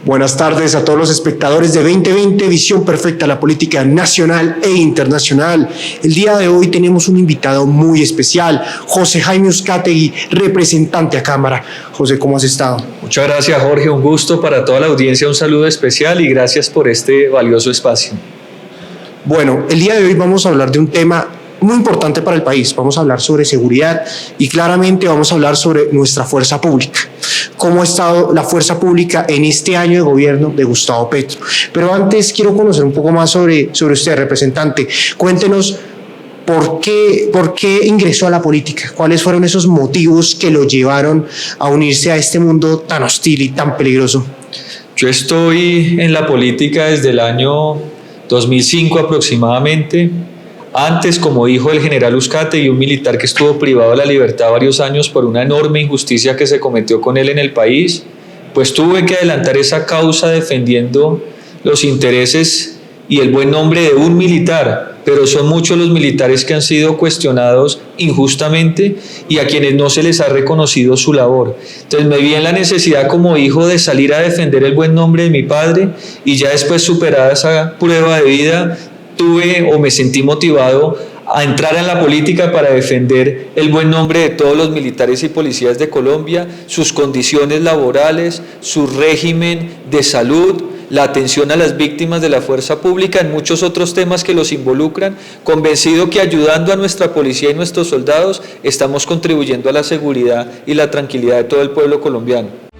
Buenas tardes a todos los espectadores de 2020, Visión Perfecta, la política nacional e internacional. El día de hoy tenemos un invitado muy especial, José Jaime Uzcategui, representante a Cámara. José, ¿cómo has estado? Muchas gracias, Jorge. Un gusto para toda la audiencia, un saludo especial y gracias por este valioso espacio. Bueno, el día de hoy vamos a hablar de un tema muy importante para el país. Vamos a hablar sobre seguridad y claramente vamos a hablar sobre nuestra fuerza pública. Cómo ha estado la fuerza pública en este año de gobierno de Gustavo Petro. Pero antes quiero conocer un poco más sobre usted, representante. Cuéntenos por qué ingresó a la política, cuáles fueron esos motivos que lo llevaron a unirse a este mundo tan hostil y tan peligroso. Yo estoy en la política desde el año 2005 aproximadamente. Antes, como hijo del general Uzcategui, un militar que estuvo privado de la libertad varios años por una enorme injusticia que se cometió con él en el país, pues tuve que adelantar esa causa defendiendo los intereses y el buen nombre de un militar, pero son muchos los militares que han sido cuestionados injustamente y a quienes no se les ha reconocido su labor. Entonces me vi en la necesidad como hijo de salir a defender el buen nombre de mi padre y ya después, superada esa prueba de vida, me sentí motivado a entrar en la política para defender el buen nombre de todos los militares y policías de Colombia, sus condiciones laborales, su régimen de salud, la atención a las víctimas de la fuerza pública, en muchos otros temas que los involucran, convencido que ayudando a nuestra policía y nuestros soldados estamos contribuyendo a la seguridad y la tranquilidad de todo el pueblo colombiano.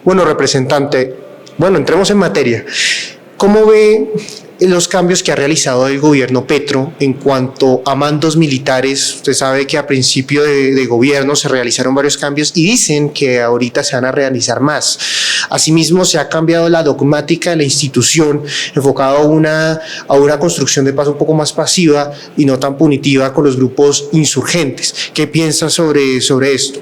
Bueno, representante, entremos en materia. ¿Cómo ve los cambios que ha realizado el gobierno Petro en cuanto a mandos militares? Usted sabe que a principio de gobierno se realizaron varios cambios y dicen que ahorita se van a realizar más. Asimismo, se ha cambiado la dogmática de la institución, enfocado a una construcción de paz un poco más pasiva y no tan punitiva con los grupos insurgentes. ¿Qué piensa sobre esto?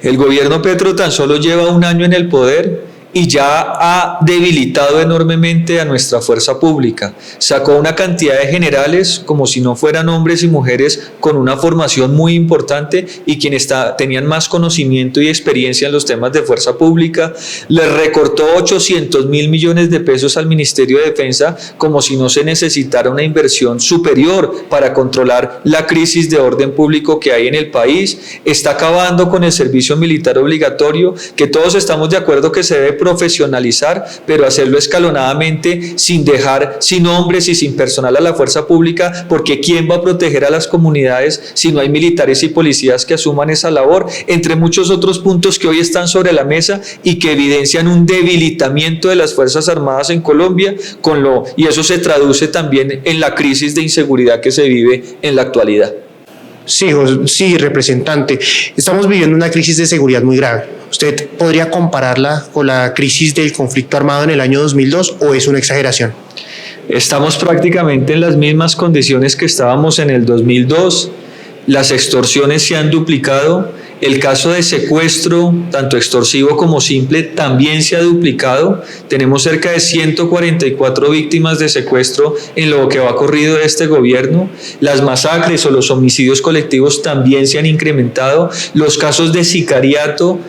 El gobierno Petro tan solo lleva un año en el poder y ya ha debilitado enormemente a nuestra fuerza pública. Sacó una cantidad de generales como si no fueran hombres y mujeres con una formación muy importante y quienes tenían más conocimiento y experiencia en los temas de fuerza pública. Les recortó 800.000 millones de pesos al Ministerio de Defensa como si no se necesitara una inversión superior para controlar la crisis de orden público que hay en el país. Está acabando con el servicio militar obligatorio, que todos estamos de acuerdo que se debe profesionalizar, pero hacerlo escalonadamente, sin dejar sin hombres y sin personal a la fuerza pública, porque ¿quién va a proteger a las comunidades si no hay militares y policías que asuman esa labor? Entre muchos otros puntos que hoy están sobre la mesa y que evidencian un debilitamiento de las Fuerzas Armadas en Colombia, y eso se traduce también en la crisis de inseguridad que se vive en la actualidad. Sí, representante. Estamos viviendo una crisis de seguridad muy grave. ¿Usted podría compararla con la crisis del conflicto armado en el año 2002 o es una exageración? Estamos prácticamente en las mismas condiciones que estábamos en el 2002. Las extorsiones se han duplicado. El caso de secuestro, tanto extorsivo como simple, también se ha duplicado. Tenemos cerca de 144 víctimas de secuestro en lo que va corrido de este gobierno. Las masacres o los homicidios colectivos también se han incrementado. Los casos de sicariato,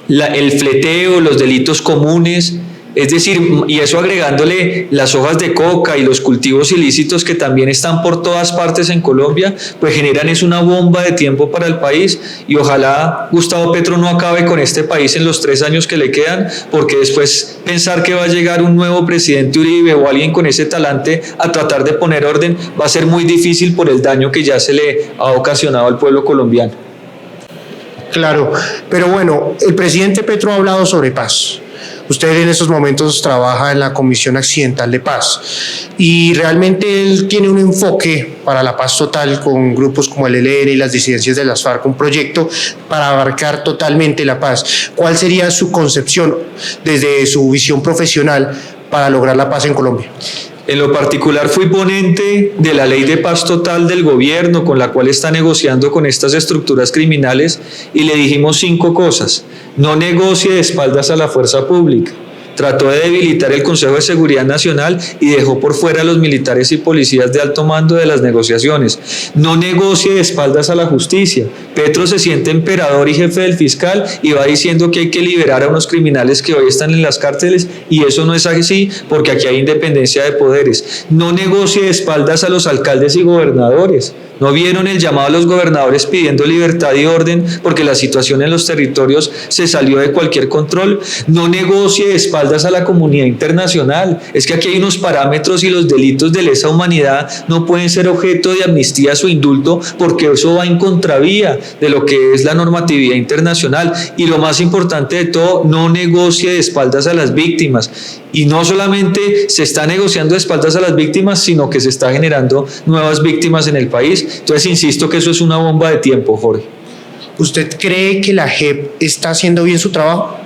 el fleteo, los delitos comunes, es decir, y eso agregándole las hojas de coca y los cultivos ilícitos que también están por todas partes en Colombia, pues generan una bomba de tiempo para el país y ojalá Gustavo Petro no acabe con este país en los 3 años que le quedan, porque después pensar que va a llegar un nuevo presidente Uribe o alguien con ese talante a tratar de poner orden va a ser muy difícil por el daño que ya se le ha ocasionado al pueblo colombiano. Claro, pero bueno, el presidente Petro ha hablado sobre paz. Usted en estos momentos trabaja en la Comisión Accidental de Paz y realmente él tiene un enfoque para la paz total con grupos como el ELN y las disidencias de las FARC, un proyecto para abarcar totalmente la paz. ¿Cuál sería su concepción desde su visión profesional para lograr la paz en Colombia? En lo particular fui ponente de la ley de paz total del gobierno con la cual está negociando con estas estructuras criminales y le dijimos 5 cosas. No negocie de espaldas a la fuerza pública. trató de debilitar el Consejo de Seguridad Nacional y dejó por fuera a los militares y policías de alto mando de las negociaciones. No negocie de espaldas a la justicia. Petro se siente emperador y jefe del fiscal y va diciendo que hay que liberar a unos criminales que hoy están en las cárceles, y eso no es así porque aquí hay independencia de poderes. No negocie de espaldas a los alcaldes y gobernadores. ¿No vieron el llamado a los gobernadores pidiendo libertad y orden porque la situación en los territorios se salió de cualquier control? No negocie de espaldas a la comunidad internacional. Es que aquí hay unos parámetros y los delitos de lesa humanidad no pueden ser objeto de amnistías o indulto porque eso va en contravía de lo que es la normatividad internacional. Y lo más importante de todo, no negocie de espaldas a las víctimas. Y no solamente se está negociando de espaldas a las víctimas, sino que se está generando nuevas víctimas en el país. Entonces, insisto que eso es una bomba de tiempo, Jorge. ¿Usted cree que la JEP está haciendo bien su trabajo?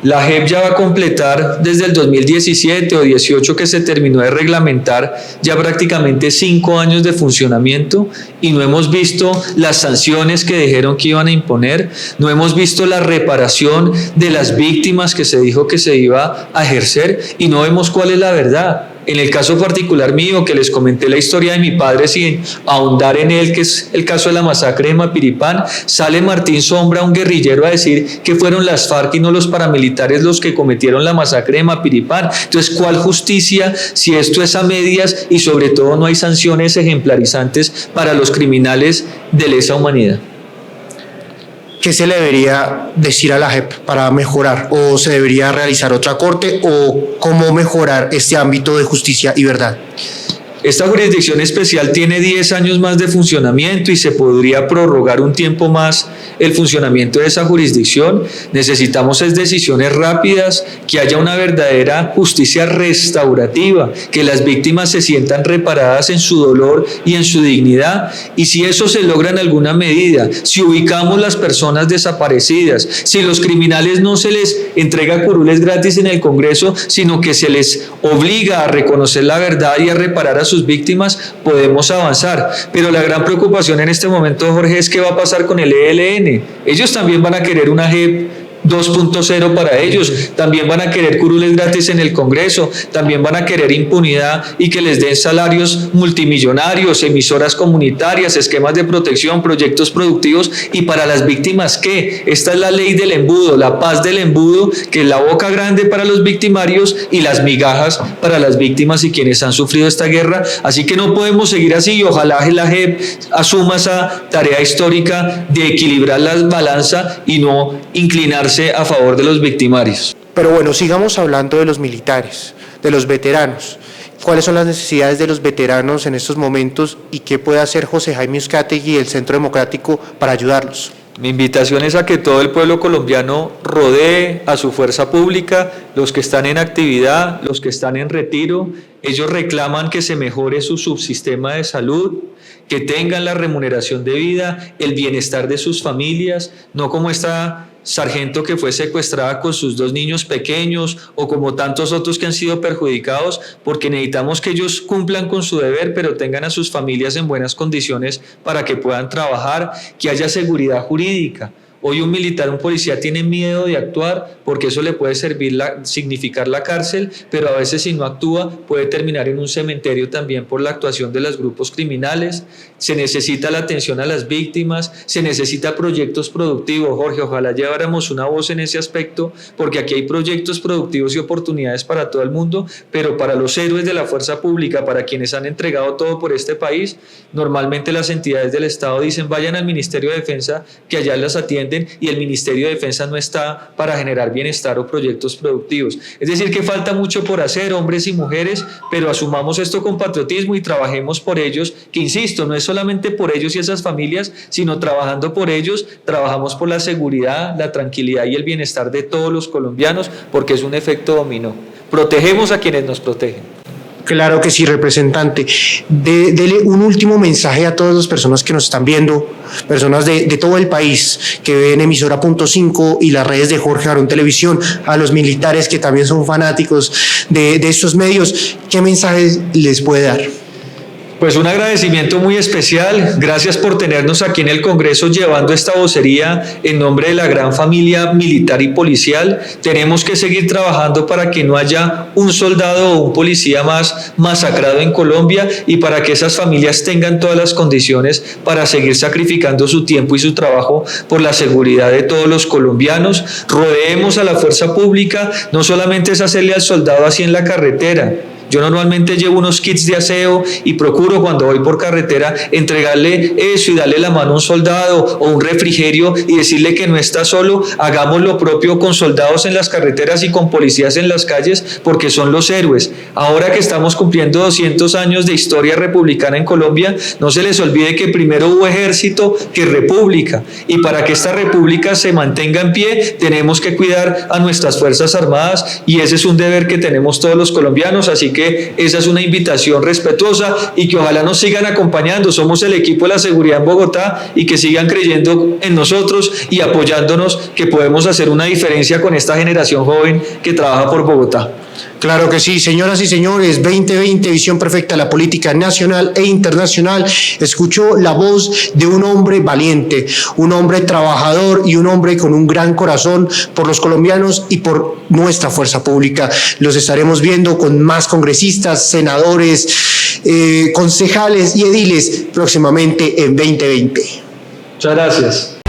La JEP ya va a completar desde el 2017 o 18 que se terminó de reglamentar ya prácticamente 5 años de funcionamiento y no hemos visto las sanciones que dijeron que iban a imponer, no hemos visto la reparación de las víctimas que se dijo que se iba a ejercer y no vemos cuál es la verdad. En el caso particular mío, que les comenté la historia de mi padre sin ahondar en él, que es el caso de la masacre de Mapiripán, sale Martín Sombra, un guerrillero, a decir que fueron las FARC y no los paramilitares los que cometieron la masacre de Mapiripán. Entonces, ¿cuál justicia si esto es a medias y sobre todo no hay sanciones ejemplarizantes para los criminales de lesa humanidad? ¿Qué se le debería decir a la JEP para mejorar? ¿O se debería realizar otra corte? ¿O cómo mejorar este ámbito de justicia y verdad? Esta jurisdicción especial tiene 10 años más de funcionamiento y se podría prorrogar un tiempo más el funcionamiento de esa jurisdicción. Necesitamos decisiones rápidas, que haya una verdadera justicia restaurativa, que las víctimas se sientan reparadas en su dolor y en su dignidad. Y si eso se logra en alguna medida, si ubicamos las personas desaparecidas, si los criminales no se les entrega curules gratis en el Congreso, sino que se les obliga a reconocer la verdad y a reparar a sus víctimas, podemos avanzar. Pero la gran preocupación en este momento, Jorge, es qué va a pasar con el ELN. Ellos también van a querer una JEP 2.0 para ellos, también van a querer curules gratis en el Congreso, también van a querer impunidad y que les den salarios multimillonarios, emisoras comunitarias, esquemas de protección, proyectos productivos. Y para las víctimas, ¿qué? Esta es la ley del embudo, la paz del embudo, que es la boca grande para los victimarios y las migajas para las víctimas y quienes han sufrido esta guerra. Así que no podemos seguir así y ojalá la JEP asuma esa tarea histórica de equilibrar la balanza y no inclinarse a favor de los victimarios. Pero bueno, sigamos hablando de los militares, de los veteranos. ¿Cuáles son las necesidades de los veteranos en estos momentos y qué puede hacer José Jaime Uzcategui y el Centro Democrático para ayudarlos? Mi invitación es a que todo el pueblo colombiano rodee a su fuerza pública, los que están en actividad, los que están en retiro. Ellos reclaman que se mejore su subsistema de salud, que tengan la remuneración debida, el bienestar de sus familias, no como esta sargento que fue secuestrada con sus 2 niños pequeños o como tantos otros que han sido perjudicados, porque necesitamos que ellos cumplan con su deber, pero tengan a sus familias en buenas condiciones para que puedan trabajar, que haya seguridad jurídica. Hoy un militar, un policía tiene miedo de actuar porque eso le puede significar la cárcel, pero a veces si no actúa puede terminar en un cementerio también por la actuación de los grupos criminales. Se necesita la atención a las víctimas, se necesita proyectos productivos. Jorge, ojalá lleváramos una voz en ese aspecto, porque aquí hay proyectos productivos y oportunidades para todo el mundo, pero para los héroes de la fuerza pública, para quienes han entregado todo por este país, normalmente las entidades del Estado dicen vayan al Ministerio de Defensa que allá las atienden, y el Ministerio de Defensa no está para generar bienestar o proyectos productivos. Es decir, que falta mucho por hacer, hombres y mujeres, pero asumamos esto con patriotismo y trabajemos por ellos, que insisto, no es solamente por ellos y esas familias, sino trabajando por ellos, trabajamos por la seguridad, la tranquilidad y el bienestar de todos los colombianos, porque es un efecto dominó. Protegemos a quienes nos protegen. Claro que sí, representante. Dele un último mensaje a todas las personas que nos están viendo, personas de todo el país que ven Emisora Punto 5 y las redes de Jorge Barón Televisión, a los militares que también son fanáticos de estos medios. ¿Qué mensajes les puede dar? Pues un agradecimiento muy especial. Gracias por tenernos aquí en el Congreso llevando esta vocería en nombre de la gran familia militar y policial. Tenemos que seguir trabajando para que no haya un soldado o un policía más masacrado en Colombia y para que esas familias tengan todas las condiciones para seguir sacrificando su tiempo y su trabajo por la seguridad de todos los colombianos. Rodeemos a la fuerza pública, no solamente es hacerle al soldado así en la carretera. Yo normalmente llevo unos kits de aseo y procuro cuando voy por carretera entregarle eso y darle la mano a un soldado o un refrigerio y decirle que no está solo. Hagamos lo propio con soldados en las carreteras y con policías en las calles porque son los héroes. Ahora que estamos cumpliendo 200 años de historia republicana en Colombia, no se les olvide que primero hubo ejército que república, y para que esta república se mantenga en pie tenemos que cuidar a nuestras Fuerzas Armadas y ese es un deber que tenemos todos los colombianos, así que esa es una invitación respetuosa y que ojalá nos sigan acompañando. Somos el equipo de la seguridad en Bogotá y que sigan creyendo en nosotros y apoyándonos, que podemos hacer una diferencia con esta generación joven que trabaja por Bogotá. Claro que sí, señoras y señores, 2020, visión perfecta de la política nacional e internacional. Escuchó la voz de un hombre valiente, un hombre trabajador y un hombre con un gran corazón por los colombianos y por nuestra fuerza pública. Los estaremos viendo con más congresistas, senadores, concejales y ediles próximamente en 2020. Muchas gracias.